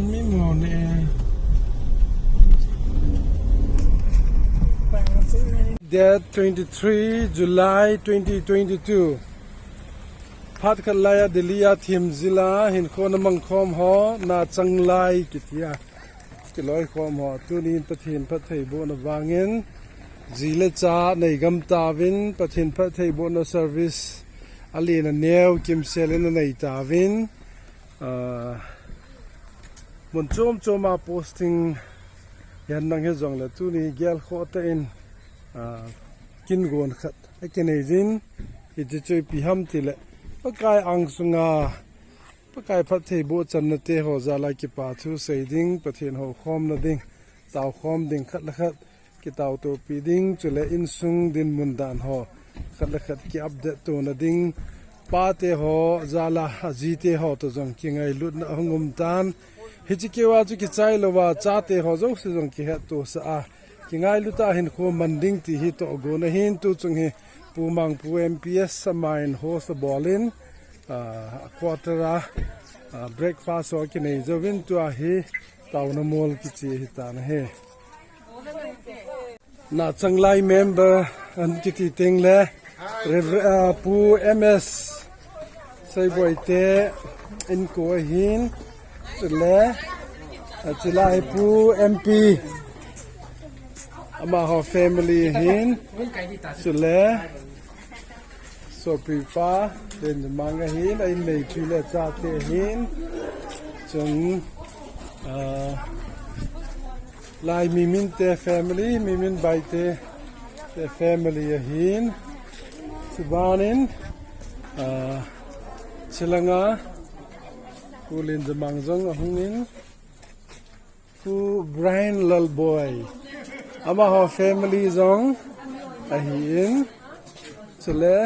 ไม่หมดเนี่ย Date 23 July 2022 Phat Khalaya Dilia Thim Zila Hin Khona Mangkhom Ho Na Changlai Kitia Kiloi Khom Ho Tunin Pathin Pathai Bo Na Wangin Zile Cha Nei Gam Tawin Pathin Pathai Bo Na Service Alina Neu Kim Selena Nei Tawin Mun Choma posting Yan Nang He Zong La Tuni Gel Khota In Kin gon khat ai kenejin iti choi piham tile pakai angsunga pakai phathei bo channa te ho zala ki pa thu seiding pathin ho khom na ding taw khom ding khat la khat ki taw to pi ding chule in sung din mundan ho khat la khat ki update to na ding pa te ho zala haji te ho to jong ki ngai lut na hongum tan hichikewa chu ki chai lowa cha te ho jong se jong ki ha to sa a Kingai luta hin kho manding ti hi to go na hin tu chung hi pumang pu MPS samain host the ballin quartera breakfast or kinai jovin tu a hi taw na mol ki chi hi ta na he na changlai member an ki ti teng le pu MS sai boi te in ko hin le chilai pu MP Ama ho family hin Sule So pipa Den manga hin Ay may chile chate hin Chung Lai mimin te family Mimin baite Te family hin Subanin Chilanga Kulin the mangzong ahungin Ku Brian Lalboy Ama ho family zong ahin chule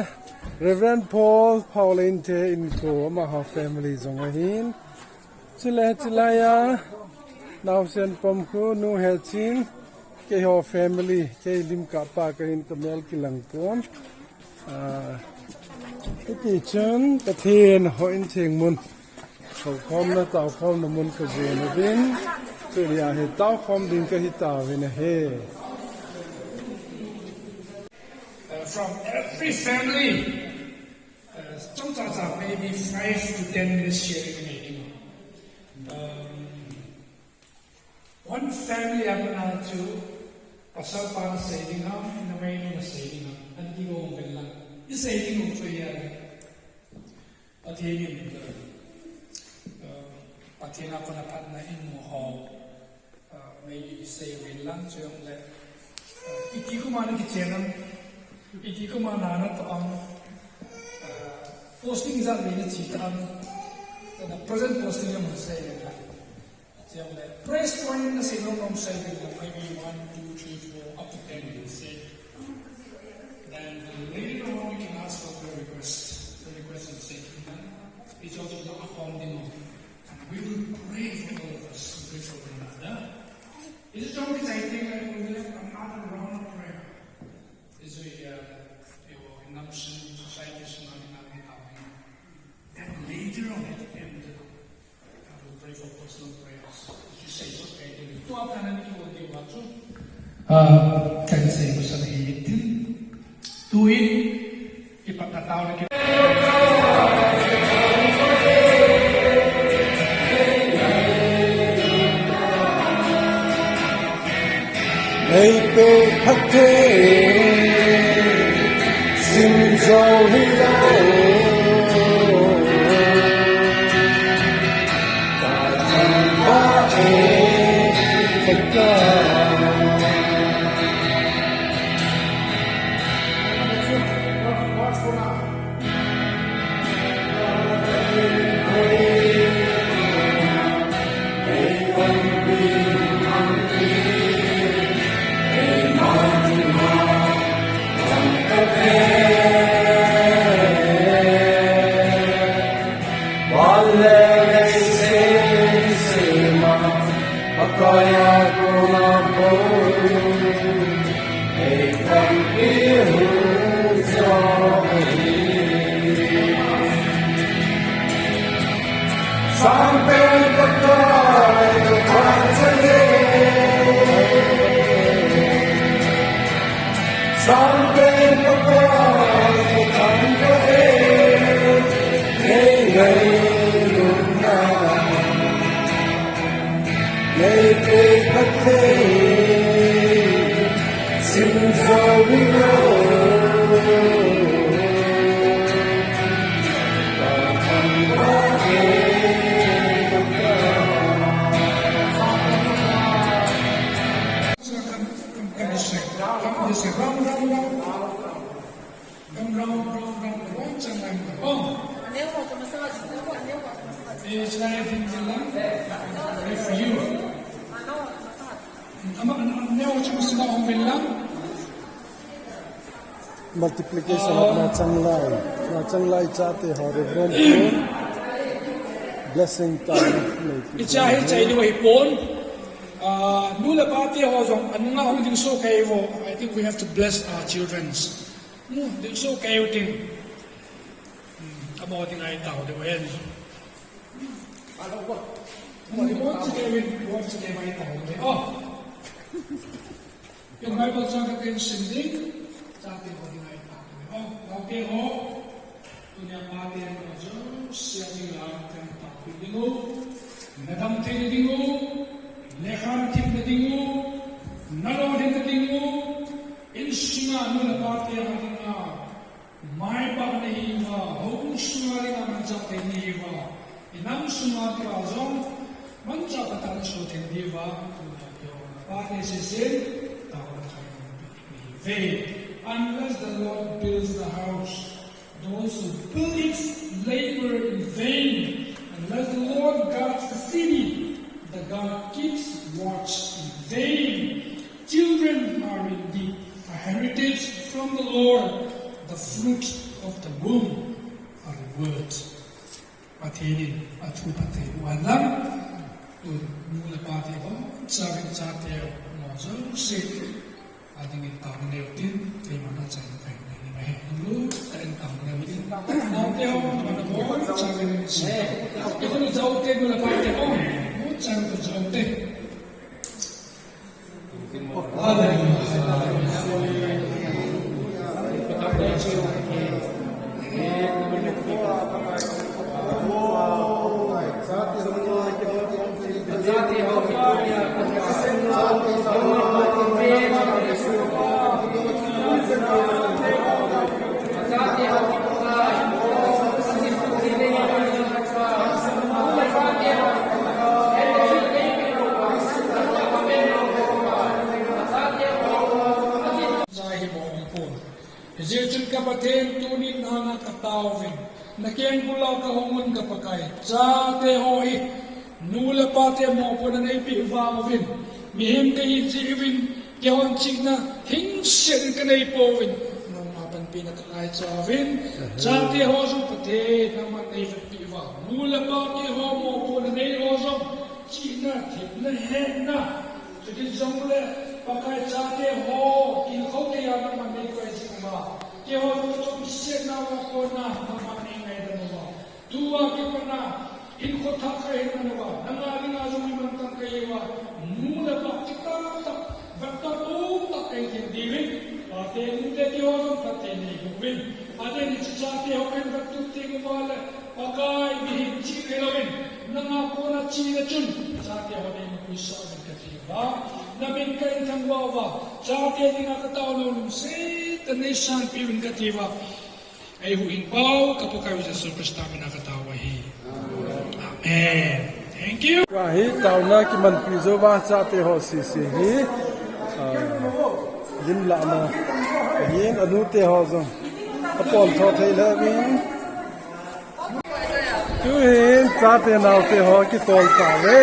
Reverend Paul Pauline te in ko ama ho family zong ahin chule chulaya now sen pom ko nu helchin ke ho family ke lim ka pa ka in kamel kilang kon ti chun pathen ho in theng mun ho khom na taw khom na mun ka je na din Tulia he taw khom din ka hi taw in he From every family, sometimes maybe 5 to 10 minutes sharing a meeting. One family I'm going to pasal para saving up, in a way na saving up. At di ko kung lang. Yung saving up so yan. At yun pati na ako napat na inuho. Maybe saving lang. So yung iti ko man nagkitsenang Iti ko manana to ang posting za lini chita ang the present posting yung say siya press point na sino from say maybe 1, 2, 3, 4 up to 10 minutes then later on you can ask for the request and say it's also not a form demo and we will pray for all of us pray for one another it's not exciting like we will have another round of prayer is society then later on at the end I will pray for personal prayers if you say it's okay ito apa na nito wag yung bato kaya sa iyo sa nahihitin tuwin ipagkatao na kita Hey pe phatte Sim zo hila Ta chan ba e phaka Kaya ko na po ay pag-ihon sa akin. Sampai pagkakas ngày cây khắc thế xin giàu vinh multiplication of na changlai cha te ho reverend blessing ta Ichahi chai ni wahi pon. Nula pati ho zong anunga ho ding so kayo. I think we have to bless our childrens. No, ding so kayo ding. Amo ding ay tao de wen. Ano ba? Ano ba sa kayo ay tao de. Oh. Yung Bible sa kayo sinding sa ating ho ding ay tao de. Oh, okay ho. Tunya pati ang mga Diyos siya nilang kang tao dingo. Nadam tayo dingo. Lekhan tim na dingo, nalaw din na dingo, insunga nula pati ang nga, may bak na hiwa, hukong sunga rin ang manjak tayo na hiwa, inang sunga ka zong, manjak at ang sotin hiwa, pati sisin, tawag tayo ng pipili. Unless the Lord builds the house, those who build it labor in vain. Unless the Lord guards the city, the God keeps watch in vain. Children are indeed a heritage from the Lord, the fruit of the womb, are the word. Patenin atu pate walam mula pate ko sabi sa tayo mozo si ating itang neutin kay mana chay kay ni may dulu kain tang neutin tayo mana ko sabi ni si ito ni jaute mula pate ko Sang berjaute. Zirchun kapaten tunin hana katawin. Nakian pula kahungun kapakai. Zate hoi. Nula pate mo po na naipi uvamavin. Mihim kahi zivin. Kihon chigna hingsin ka naipowin. Nung mapan pinakakay savin. Zate hosong pate naman naipi uvam. Nula pate ho mo po na naihosong. Chigna tigna henna. Jadi zamule pakai zate ho. Kilkau kaya naman naipi Kaya ito siya na wako na mamaningay na nawa. Tuwa kita na inkotakayin na nawa. Nangaling aso imantang kayewa. Mula ba kita tak bertatung kayo tindiwin. Pati hindi kiyosong pati niguwin. Ate ni sisati hokin bertuti kumala. Pagay bihinchi kilawin. Nangako na china chun. Sati hokin kuisa ang katiba. Namin kayo ng wawa. Sati ni nakataon ng Tanisang piwin katiwa ay huing pao kapag kayo sa superstar na katawahi. Amen. Thank you. Wahi tao na ki man pizo ba cha te ho si si hi yin la na yin anu te ho zo apol tho thei la bin tu hin cha te nau te ho ki tol pa le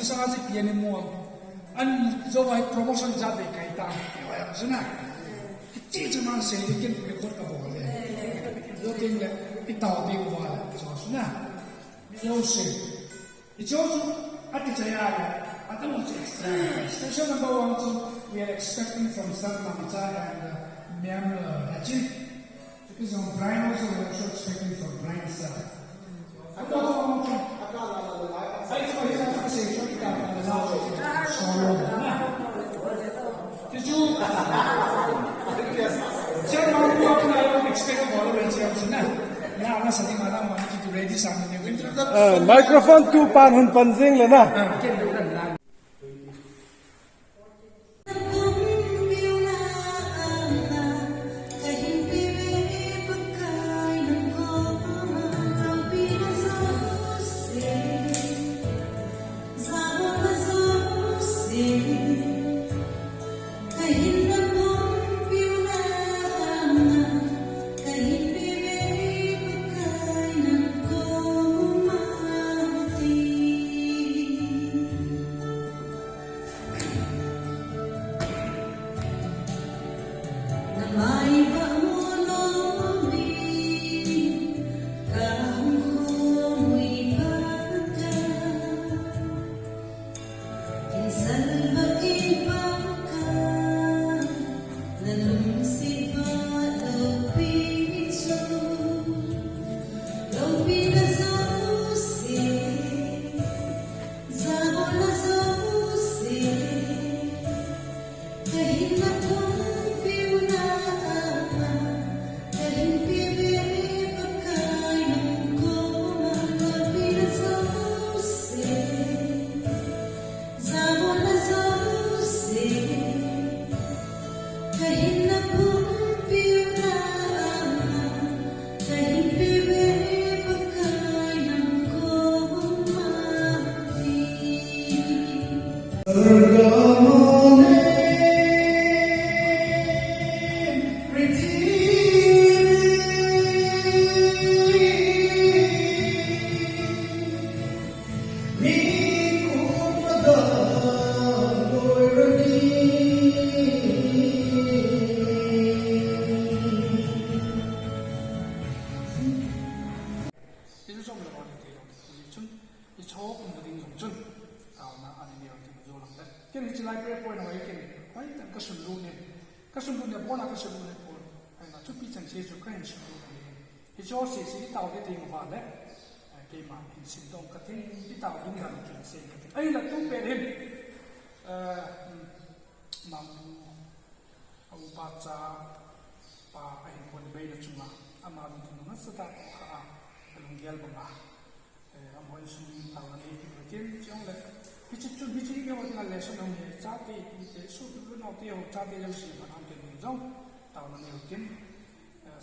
Sa si pian mo an zo ai promotion ja de kai ta ya suna ti ti man se ri ken record ka bo le zo tin le itaw de wa so suna yo se ijo ati chaya ata mo extra special number 1 so we are expecting from San Mamcha and Miam Hachi because on Brian also we are also expecting from Brian sir ato mo Ay, ito yung kasi ito ikaw ang solo na. Did you? Siya mga buwak na yung expect mo, wala siya na. Nga, sa tingin na lang, ready sa amin yung microphone tu pan hun pan jing le na Ken do dan lang.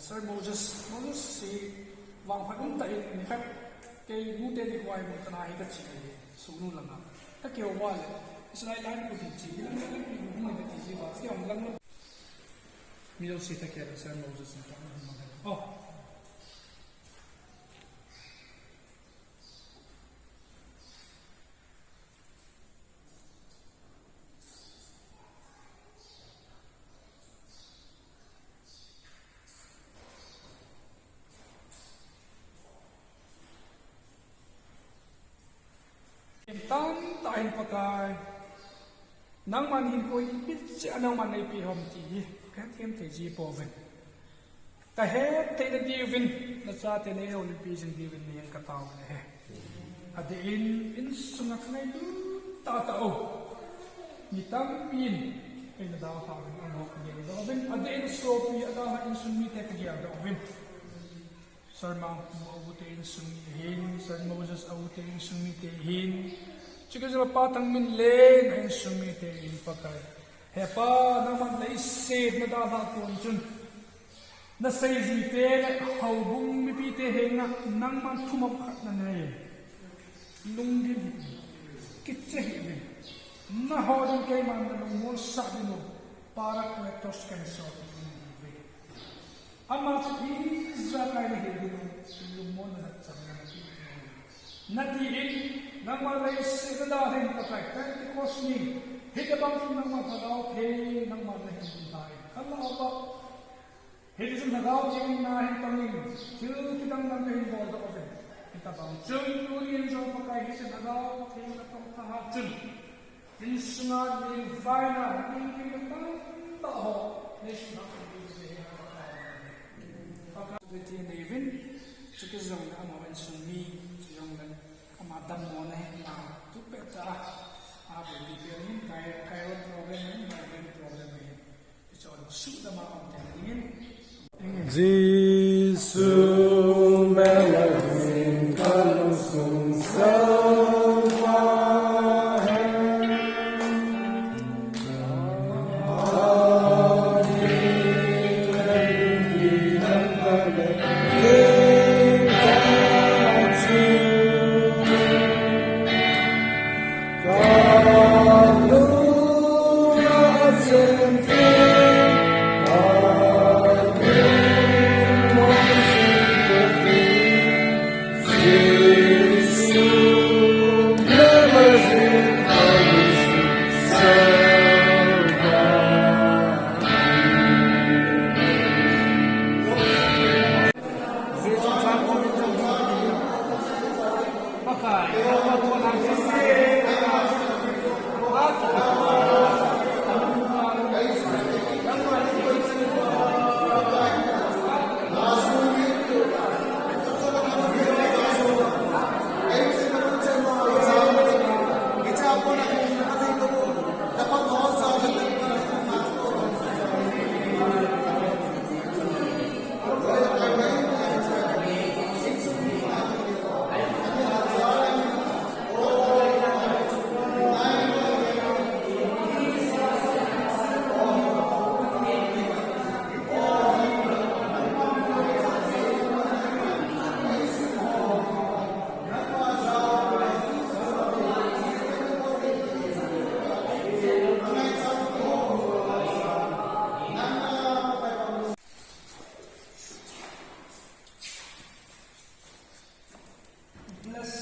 Sir Moses si wang phagum ta in ni khat ke mu te di kwai mo tana hi ka chi sunu langa ta ke wa le Israel line ko chi la mu ni ti ji ba si om lang mi lo si ta ke Sir Moses ni ta oh tan tain pakai nang man hin ko ipit si anang man nei pi hom ti ka tem te ji po ven ka he te na di vin na sa te ne olympics in di vin ni ka taw ne he ade in sungat nei du ta ta o ni tam pin ke na daw ha ang ho ni do ven ade in so pi ada ha in sun mi te ka ya do ven Sir Mount Mawute in Sumi Hin, Sir Moses Awute in Sumi Te Hin, Chika sa patang min len in Sumi Te In Pakay. Hepa naman na isave na dapat ko chun. Na sa izite haubung mipite henga nang man tumapkat na ngayon. Lungin, kitsehin. Na hodong kay man na lumon sa dino para kwetos kanso. Amat isa kay na hindi lumon na sa mga natiin nang malay sa dahil patay Pentecost ni hitabang nang matagaw kay nang malay hindi tayo kala ba hindi sa nagaw kay nahin pangin kitang nang nahin bodo ko rin hitabang chun tulian sa patay hindi sa nagaw kay natang kahachun hindi sunod ni Vina hindi kitang tao nation of the Navin, so because of the Amavan Sunni, young men, Amadam Mone, to Petra, Abu Dipian, Cairo problem, Marvin problem. It's all suit the mountain. Jesus, Melody.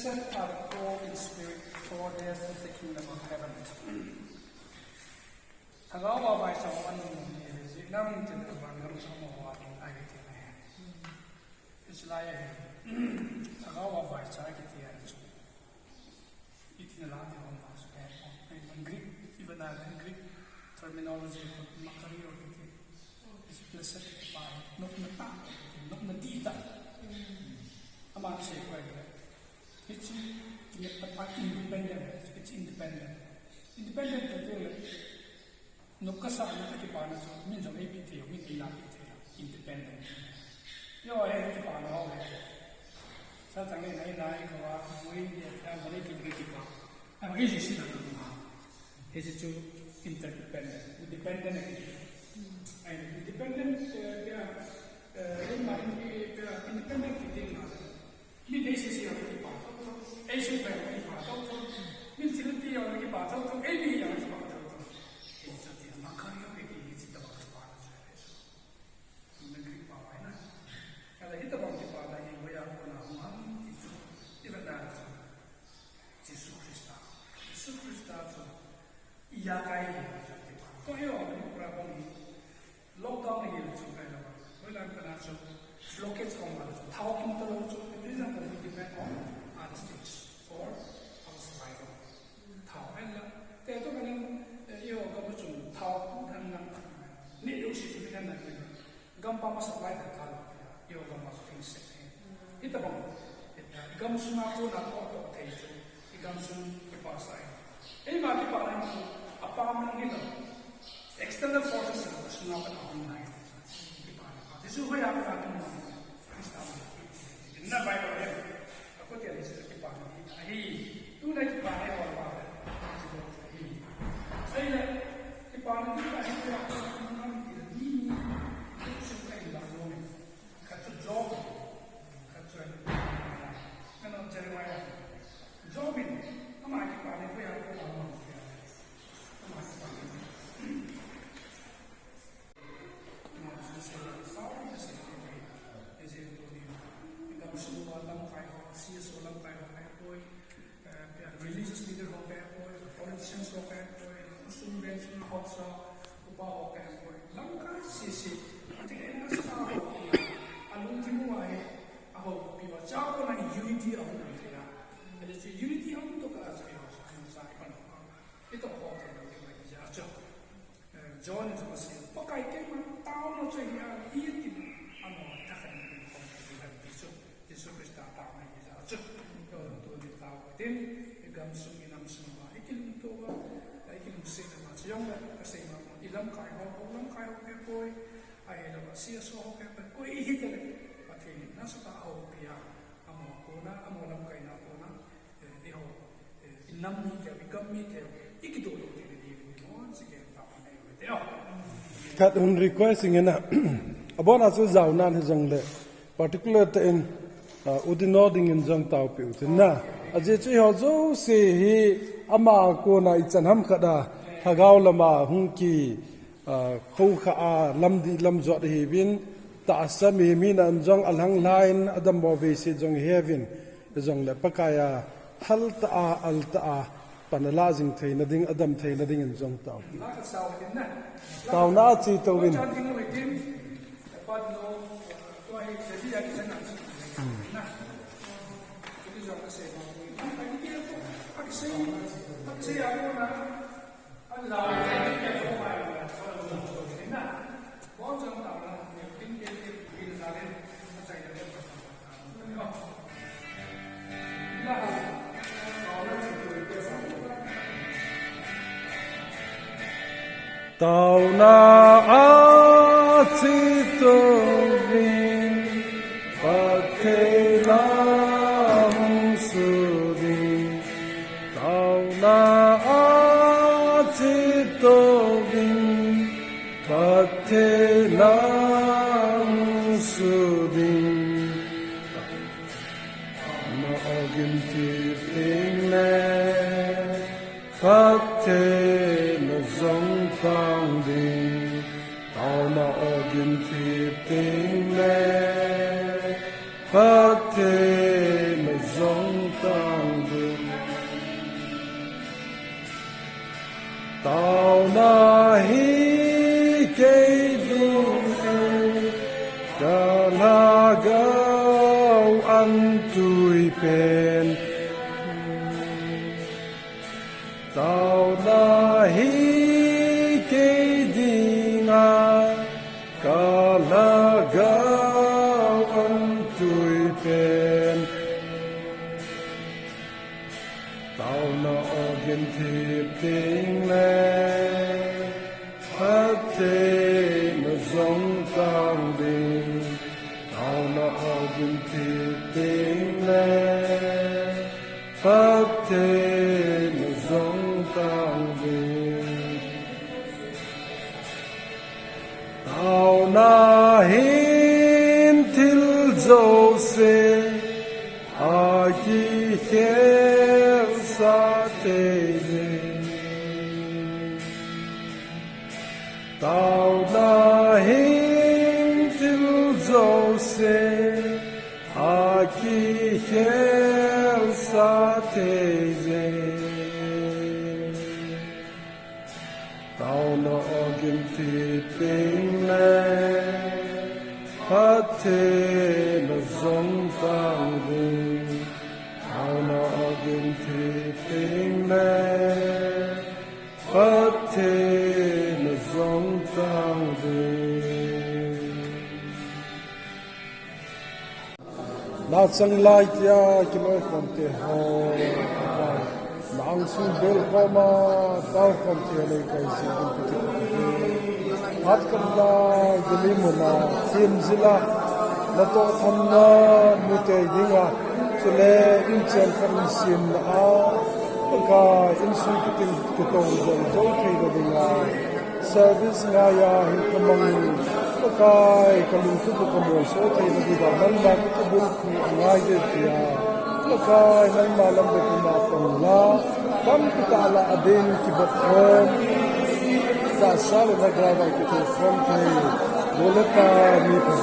Blessed are the poor in spirit, for theirs is the kingdom of heaven. Hagawa by someone is nam to the bangam someone I get in. It's like Hagawa by Sakitian. It's in the land of us. In Greek, even in Greek terminology, Makari or it's blessed by not the dita. A man say, it's independent. It's independent. Independent. No kasa no kipana so means of APT or independent. Yo I have to pan all that. Something I go we have a little bit. I'm easy to see. Is to interdependent, dependent and independent independent thing. Mid ACC of the part. Asian family part. Military or the part of any young part. It's a Makari it's the part. In the Greek power. And I hit about the part I we are on a man. Even that. Jesus Christ. Yakai. So here on the problem. Lockdown here to kind of. Well, I'm going to blockage command. Talking to the reason that we depend on other states for our survival. Tao and they are doing you go to Tao and need to see the end of it. Gumpa supply the color. You go to things. It's about it. Gums not to not auto taste. It comes to the past side. Any market a palm in external forces is not an online. This is where I'm talking about. In the Bible, I put it as a department. He, do like buy or about it. Say that department, I have to cut a job. And on Jeremiah, jobbing. Come on, department, we have to religious leader of politicians of Muslim friends also about Lanka Sisi, I think that's how I don't think why I hope people are unity of Nigeria. And it's a unity of the class. It's a whole thing. John is a Muslim. But I came down to eating. I'm not talking about Jesus Christ. Gamsum inam semua ikin toba ikin musim macam yang kasi macam ilam kai ho koi ai la sia so ho koi hitele patin nasa ta ho pia amo kona amo lam kai na kona ho inam ni ke bigam mi te ikido lo te ni mo sige ta pa nei te kat un requesting na abona so zau nan jang le particular te in udinoding in jang tau pi utina aje chui ho zo se hi ama ko na ichanham khada hagaw lama hungki khou kha a lamdi lamzo hi bin ta sami min an jong alhang line adam bo ve se jong heaven jong le pakaya hal ta al ta panala jing theina ding adam theina ding in jong tau na chi to win tau na a chi to vin pathe la hum su din tau na a chi to vin pathe la hum su din ma ogin ti ting le pathe zong tang ding tao na ogin ti ting le pa te na zong tang ding tao na hi kei ding ka la gao an tui pen tao na hi kei ding ka la gao an tui pen tao na ogin thip ting le phát thế na zong tang ding tao na ogin thip ting le phát thế na zong tang ding tao na hin thil zo se a ki kher sa te tao na hin thil zo se a ki kher sa te tao na ogin ti ping le phát thế na zong tang ding tao na ogin ti ping le phát thế na zong tang ding na chang lai tia ki loi kom te ho nang su bel koma tao kom te le kai si ti hat kam la gili mo na tim zila na to tham na mu te dinga chule in chen kan sim na a ka in su ki tin ki to jo thei da dinga service nga ya hi kamang ka kalung tu ko mo so thei da dinga man ba ko bul ki ngai de tia ka nan ma lam de na pang la kam ki ta la aden ki bot ta sal na grava ki to from thei bolata mi pa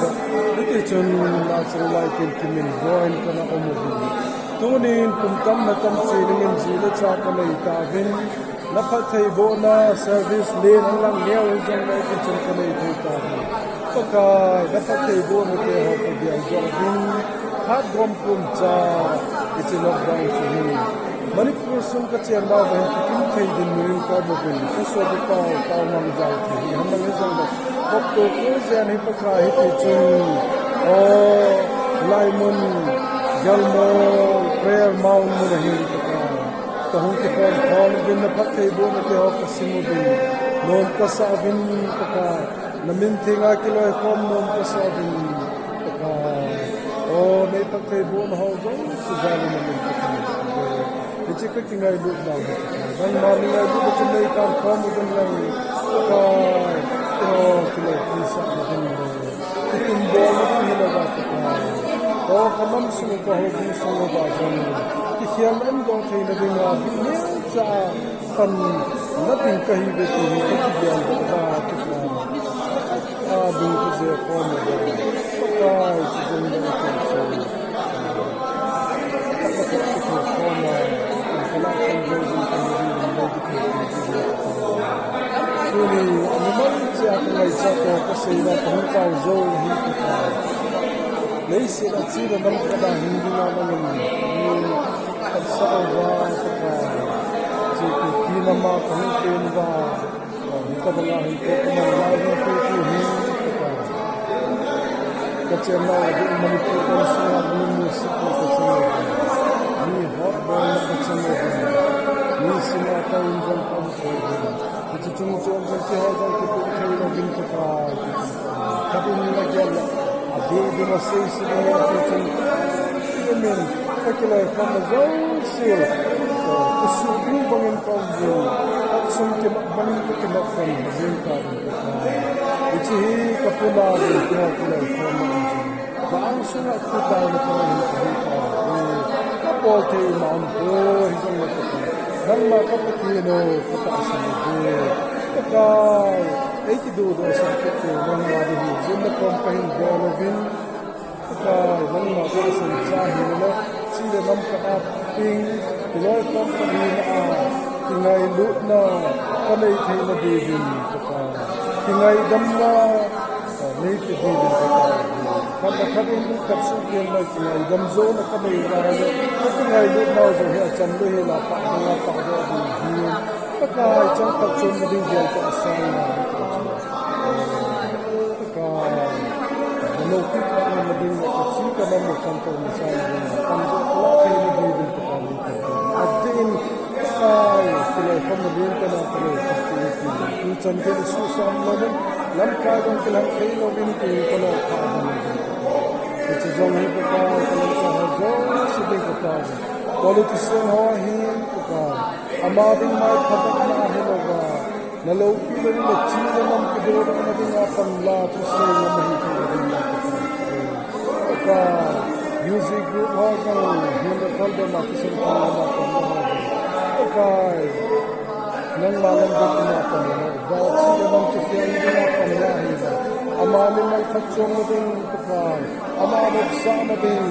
ite chun na chang lai kin kimin join kana omo tunin kumtam na tam siringin zila cha ka nei ta vin na phat thei bo na service len lang leo jang lai ki chun ka nei thei ta to ka na phat thei bo na te ho ka dia jo vin hat gom kum cha it's a lockdown for him Manipur sum ka chen ma ba ki kim thei din min ka bo bin ka so bi pa pa mang jai thei ham na le jang da kop to ko zen hi pa ka hi ti chun o lai mun galmo prayer mound mo nahi to hong ki phone bin na phat thei bo na te ho ka simu bin non ka sa bin ka na min thinga ki loi kom non ka sa bin ka o nei phat thei bo na ho zo su ja ni min ka ichi ka tingai lu ba ban ma ni ai bu ka nei ka kom bin lai ka o ki loi ki sa bin ki tin bo ni la ba ka o kamam sunu ko ho bu sunu ba jan ki hiam am do thei na ding a bi ne cha tan na tin ka hi be ti ki ki bian ba ki a bu ki je ko mo ba ka ki jin da ka so Suni, animal siya kung ay sa ko kasi na pangkaw zo hindi ka. Lấy sự đặc sĩ là năm cái đảng hình như là mình như thật sự và tất cả chỉ khi năm mà có những tên và những cái là hình thức mà lại những cái hình tất cả cái chuyện nào là những mình có thể xem những music của cái chuyện này như hot boy là cái chuyện này như singa tay trong công việc cái chuyện trong cái họ trong cái cuộc chơi là những cái cái bên là cái Baby na sei se não é que men aquilo é como já se o subiu bom então do ação que bom que não foi resultado e te capula do que é como vamos na tudo no plano a porta e não foi então não mas capitino para assim ei que do essa que não há de dizer na companhia Golovin ka não há de ser jahi na se le nam ka a ping ki loi kom ka ni a ki ngai lu na ka nei thei na di din ka ki ngai dam na nei te di din ka ka ka din ka su ki na ki ngai dam zo na ka nei ra le ka ki ngai lu na zo he chan lu he la pa na pa do di hi ka ka chang ka chun na din gel ka sa na ka no ki ka na din ka chi ka na mo kan to ni sa ni kan do la ki ni di din ka ni ka adin ai sila kom na din ka na ka ni ki chan ke su sam na din lam ka dong ke lam kai lo din ki ko na ka na it's a zone here ka ka so sibi ka ta politician ho hin ka amadi mai phatak na he lo ga na lo ki le le chi le nam ki do na din ya pan la tu se na mahi ka din ka music group ho so hin le kol do na ki se ka na ka nang malam do na pa na ba chi le nam ki se na pan la hi ba amani mal khachong na din ka amani sa na din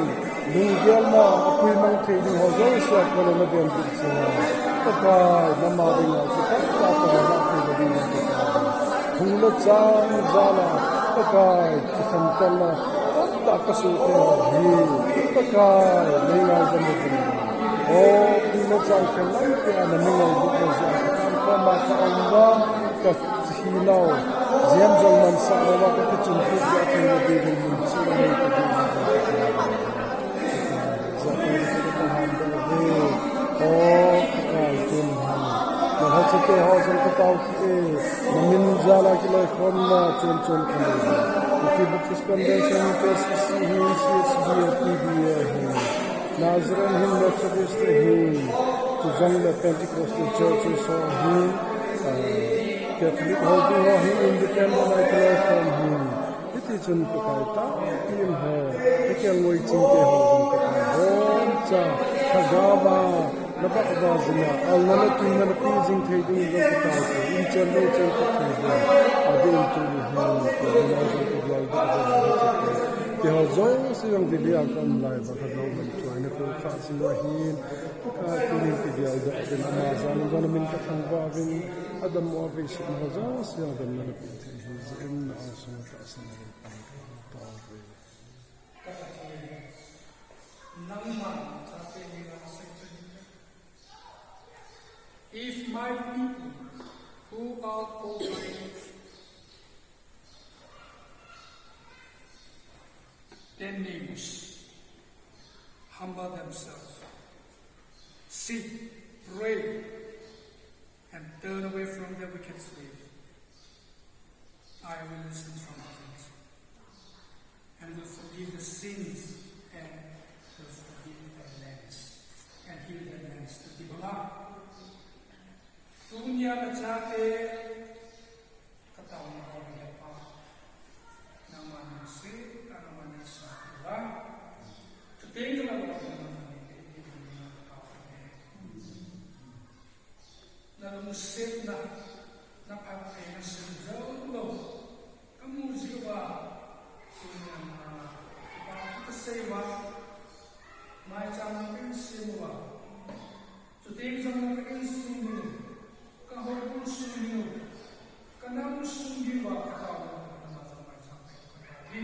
Lunggel na ako'y mang trading ho zo siya ko na din sa ka namari na sa ka na ako'y din kung na chang zala ka kisantal na ta ka su hi ka may na din o kung na chang ka lang kaya na mga buko sa ka makaamba ka hinaw Ziam jong man sa rawa ka chuntu sa aking din mo sa may Ke hausan ka tau ki namin jala ki lai khom na chon chon khale ki Buddhist Convention ke CC hi CSB PBA hi Nazarene hin Methodist hi to jang the Pentecostal churches so hi Catholic holding ho hi independent like lai khom hi iti chun ko kai ta kim ho ke ngoi chin ke hausan ka ho cha khagaba napa abazina al nana tuna na pizing thading ga ta ko in chalo chal ka thading adin tu ni han ko na so ko lal da ke ho zo se yang de dia kam lai ba ka do man to ina ko kha sin wa hin ka ki ni ke dia da den amazon ga min ka thang ba vin adam mo ve shi ho zo se yang de na pi the in also ta san ta ve If my people who are called by their names humble themselves, seek, pray, and turn away from their wicked ways, I will listen from heaven and will forgive the sins and will forgive their lands and heal their lands. Dunia najate katawa ko niya pa naman si naman sa pula tuting lang ako na lumusip na napakay na sinjaw lo kamuzi ba dunia na sewa may chamang pinsiwa tuting lang ako pinsiwa kahapon sumyo, kanang sumyo katawa ng mga sampai kagabi.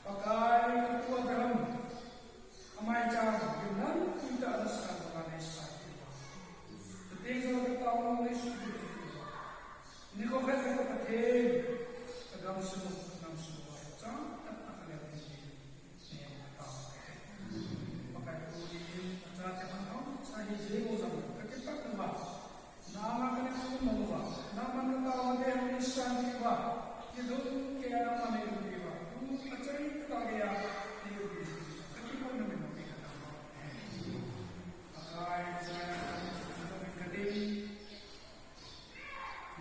Pagkay katuwagaram, amay dyan, yun kita na sa mga naisati. Tuting sa mga tao ng naisati. Hindi ko kahit kapatid, kagam sumok, kagam sumok. Saan? At nakalagay niya mga tao. Pagkay kuliin, at sa ating mga sa hijay mo sa mga kakipak na ba? Nama ka na kumawa, nama ka tawag ay ang isang iba, ito kaya naman ay yung iba. Kung at sa iyo kagaya, ay yung iba. At ikaw naman ang pinatama. Akay sa mga kating,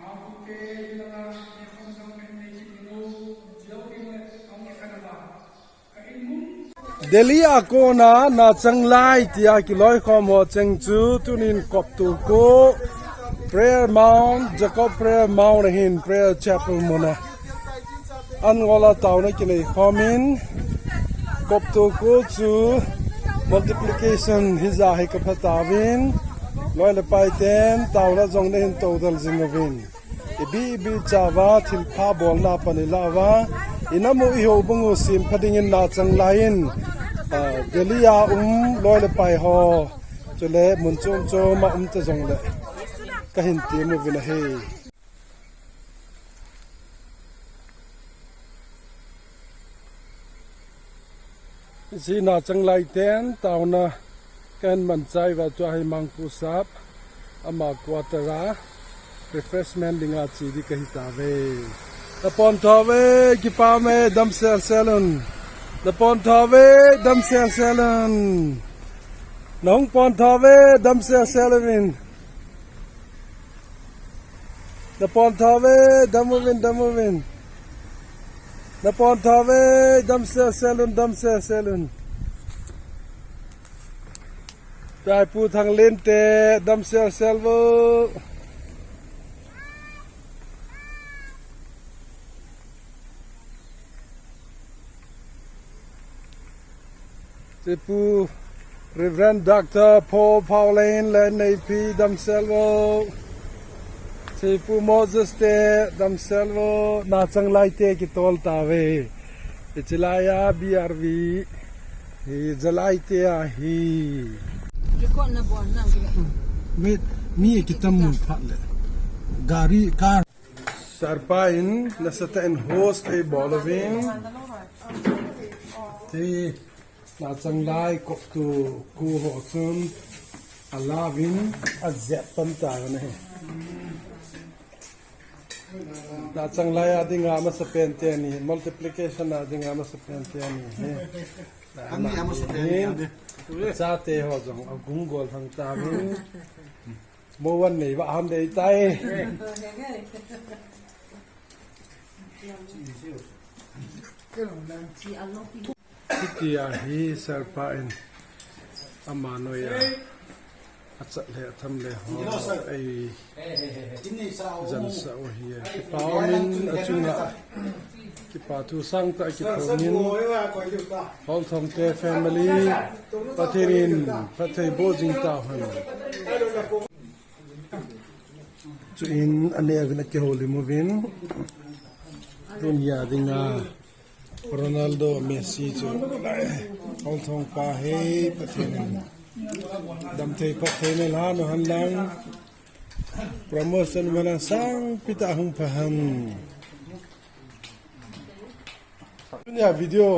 mabuti na ikong sa mga nakikingo, diyaw ang ikanaba. Kain mo. Delhi ako na changlai tia kiloi khom ho chengchu tunin kop tu ko prayer mount Jacob prayer mount hin prayer chapel mona an gola tauna kinai khomin kop tu ko chu multiplication hi za hi ka phatawin loi le pai ten tawla jong ne hin to dal jingawin ibi ibi chawa thil pha bol na panilawa inamu i ho bungu sim phading in na chang lain delia loi le pai ho chule mun chom choma ta jong le ka hin ti mu vina he si na chang lai ten tauna kan man chai wa cho hai mang pu sap ama kwatara refreshment dinga chi di kahi ta ve the pon thave ki pa me dam sel selon the pon thave dam sel selon nong pon thave dam sel selon the pon thave damovin the pon thave dam sel selon Trai pu thang lên te dam sel vô Trai pu Reverend Dr. Paul Pauline lên này pi dam sel vô Trai pu Moses te dam sel vô na chang lai te ki tol ta ve Ichlaya BRV hi jalai te a hi Wait, me kita mun phat le. Gari car. Sarpain nasata in host ay bolovin. Ti na changlai kok tu ku ho chun alavin azet panta na he. Na changlai adinga ma sa pente ni multiplication adinga ma sa pente ni he. Ani ama sa pente. Cha te ho jong a gung gol thang ta min mo wan nei ba ham dei tai ti ya hi sarpa in ama no ya acha le tham le ho ai jan sa o hi ki pa min achunga ki pa tu sang ta ki thonin hol thom te family pathirin pathai bo jing ta han chu in ane avina ke holy movin dunya dinga Ronaldo Messi chu hol thom pa he pathirin dam thei pathai ne la no han lang promotion mana sang pita hung paham Punya video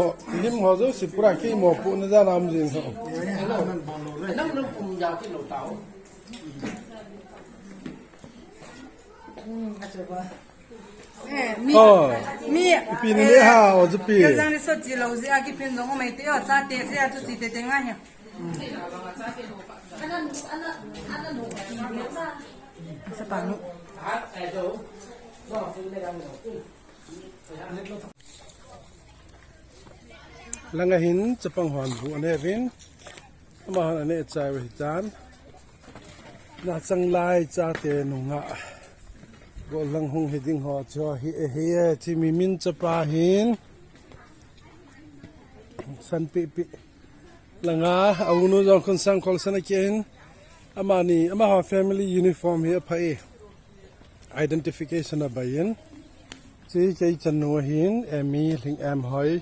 lim ho zo si pura ki mo pu na da nam jing ho. Nang pum yao cái lẩu táo. Mi pi ni ha o zu pi. cái răng đi sốt chỉ lẩu gì à cái phiên giống mày teo cha teo gì à chút gì teo ngay nhỉ. Sao bằng Langa hin chapang hon bu ane vin ama han ane chai wa hitan na chang lai cha te nunga go lang hung hiding ho cho hi chi mi min chapa hin san pi langa aunu jong kon sang kol sana ken ama ni ama ha family uniform here pai identification abayin chi chai chan no hin emi ling am hoi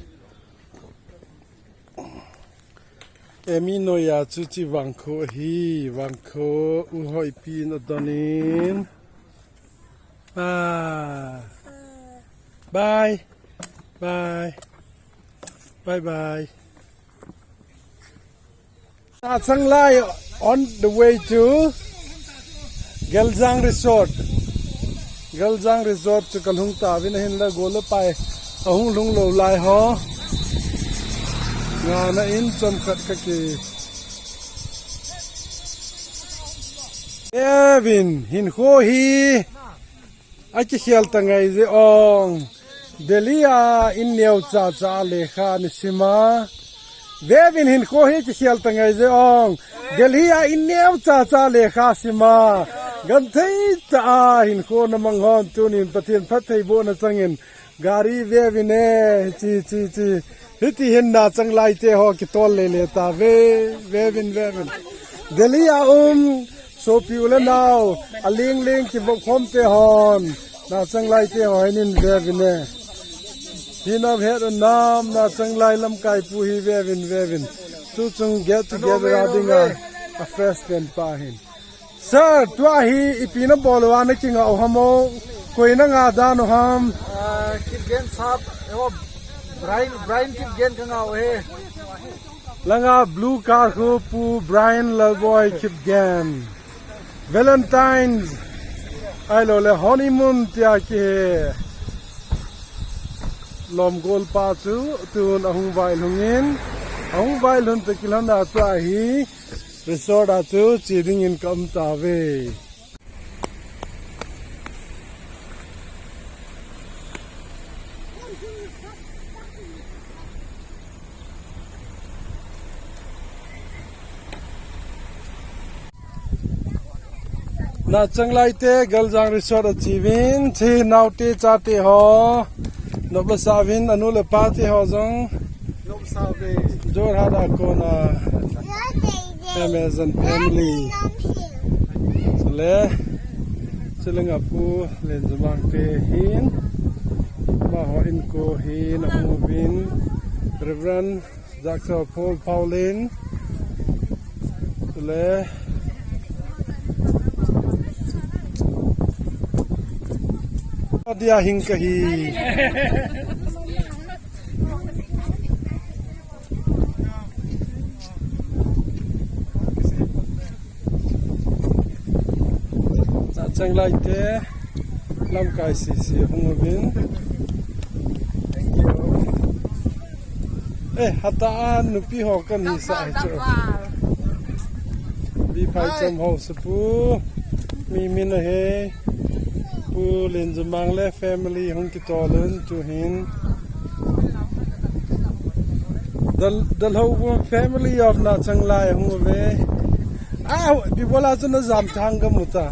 Emi no ya chuchi wangko hi wangko u hoi pi no donin bye Sang Lai on the way to Geljang Resort chu kalhung ta vin hin la gol pai ahung lung lo lai ho nga na in chom khat ka ki Evin hin ho hi a chi khial ta ngai je ong Delia in neu cha le kha ni sima Vevin hin ho hi chi khial ta ngai je ong Delia in neu cha le kha sima gan thei ta hin ko na mang hon tunin pathian phat thei bo na changin gari vevin e chi ฮิติเห็นนาจังไลเตหอกิตอลเลตาเววินเดลียโซปิวเลนาวอลิงกิบคอมเตหอนนาจังไลเตหอยนินเววินเนฮินาเฮดนามนาจังไลลำไก่ปูฮีเววินทุกจง get together อาดิงa fresh pen pa hin sir ตัวฮีอีปีนบอลวานกิงเอาฮามคุยนังอาดานหาม คิดเกนซับเอวไบรน์คิดเกนกันเอาเฮ Langa blue car ko pu Brian Lalboy kip gan Valentine's ai lo le honeymoon tia ke lom gol pa chu tun ahung vai lun te kilan da cha hi resort a chu chiding in kam ta ve na changlai te galjang resort achievin thi naute chate ho nobla savin anu le pate ho jong nob save jor hada ko na Amazon family sele selenga pu len jumang te hin ma ho in ko hin amovin Reverend Dr. Paul Paulin sele dia hing kahi cha changlai te lam kai si hungobin hata nupi ho kan ni sa cho bi phai chom ho sapu mi min he pu len jumang le family hong ki tolen to hin dal ho family of na changlai hong ve bi bola chu na jam thang ga muta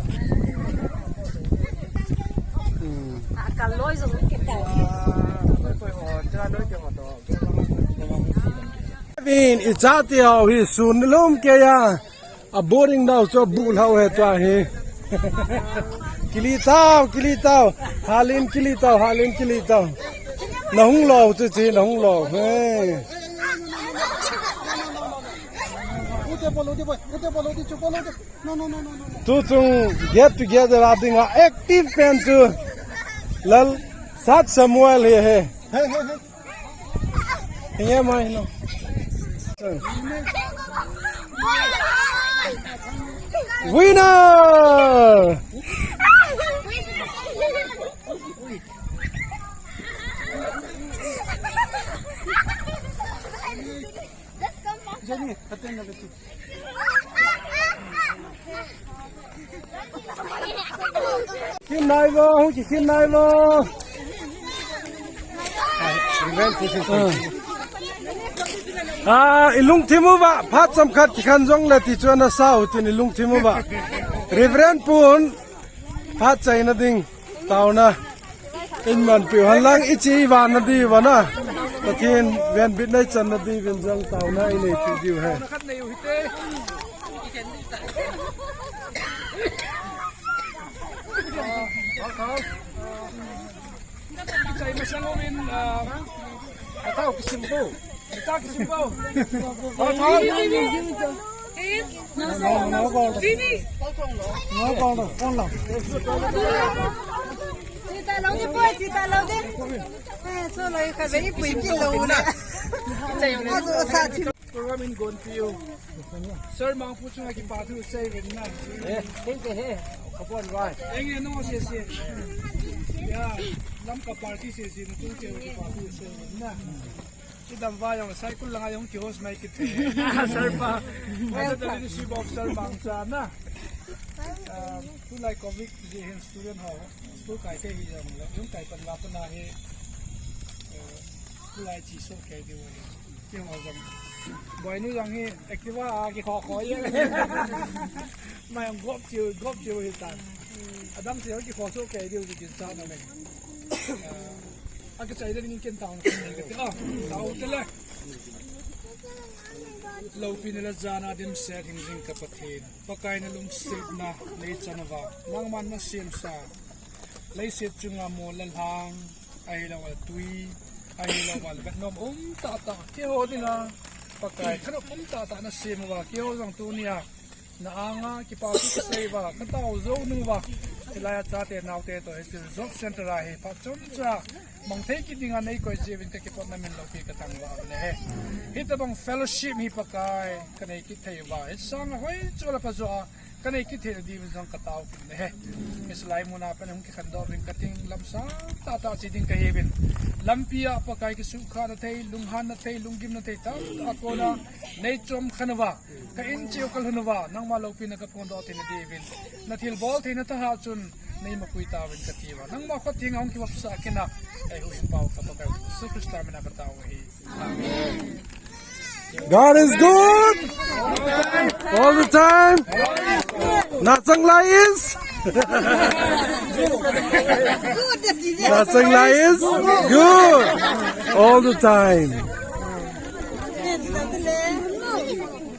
cả lối rồi cái tàu vin ichati ho hi sun lum ke ya a boring now cho bul how he ta he kilitao halin kilitao nahung lo chi nahung lo he tu chung get together ading a active pen to lal sat samuel he he mai no winner Kim nai vô, không chỉ kim nai vô. Ilung thimu ba, phat samkhat khan jong la ti chuan sao tin ilung thimu ba. Reverend pun phat chai na ding tau na. In man pi halang ichi van na di wa na. Tathin ven bit nai chan na di ven jang tau na i nei ti diu hai. Chạy mà sang bên tao cái sim bao, tao cái sim bao, Nó con lòng. chị ta lâu đi số này phải mấy quỷ cái lâu nè program in Gonfield. Sir, mang po siya naging saving na. Thank you. Kapon vai. Engin no sesi. Ya, lam ka party sesi no tu che patu saving na. Idam va yung cycle lang yung kihos may kit. Sir pa. Wala ta din si Bob Sir mang sana. Tu like COVID in student hall. School kai ke hi yung kai pan la pa na he. Tu like chi so kai de wo. Yung azam. Boy nu yang hi activa ki kho khoi ye. Mai ang gop chiu hi tan. Adam se ki kho so kai de ki sa na le. Ang ka chai de ning ken taw na ke. Taw te le. lo pinila jana dim set hing jing kapathin pakai na lung sip na le chanava nang man na sim sa le set chunga mo lalhang ai la wal tui ai la wal bet nom ta ta ke ho dina pakai khano ta ta na sim wa ke ho jang tu nia na anga ki pa ki sei wa ka tau zo nu wa ilaya cha te nau te to he job center a he pa chum cha mang thei ki dinga nei ko jevin ka ki pot na min lo ki ka tang wa ne he hita bang fellowship hi pakai ka nei ki thei wa he sang hoi chola pa zo ka nei ki thei di jang ka tau ki ne he is lai mu na pa nang ki khan do ring ka ting lam sa ta ta chi ding ka he bin lampia pakai ki su kha na thei lung han na thei lung gim na thei ta ko na nei chom khanwa ka in chiu kal hunwa nang ma lo pi na ka pon do tin di bin na thil bol thei na ta ha chun nei ma kui ta win ka ti wa nang ma kho ting ong ki wap sa kina ai hu in pau ka to ka su krista me na ka ta wa hi amen. God is good all the time. Nasang lais. Nasang lais. Good all the time. Yes, that's the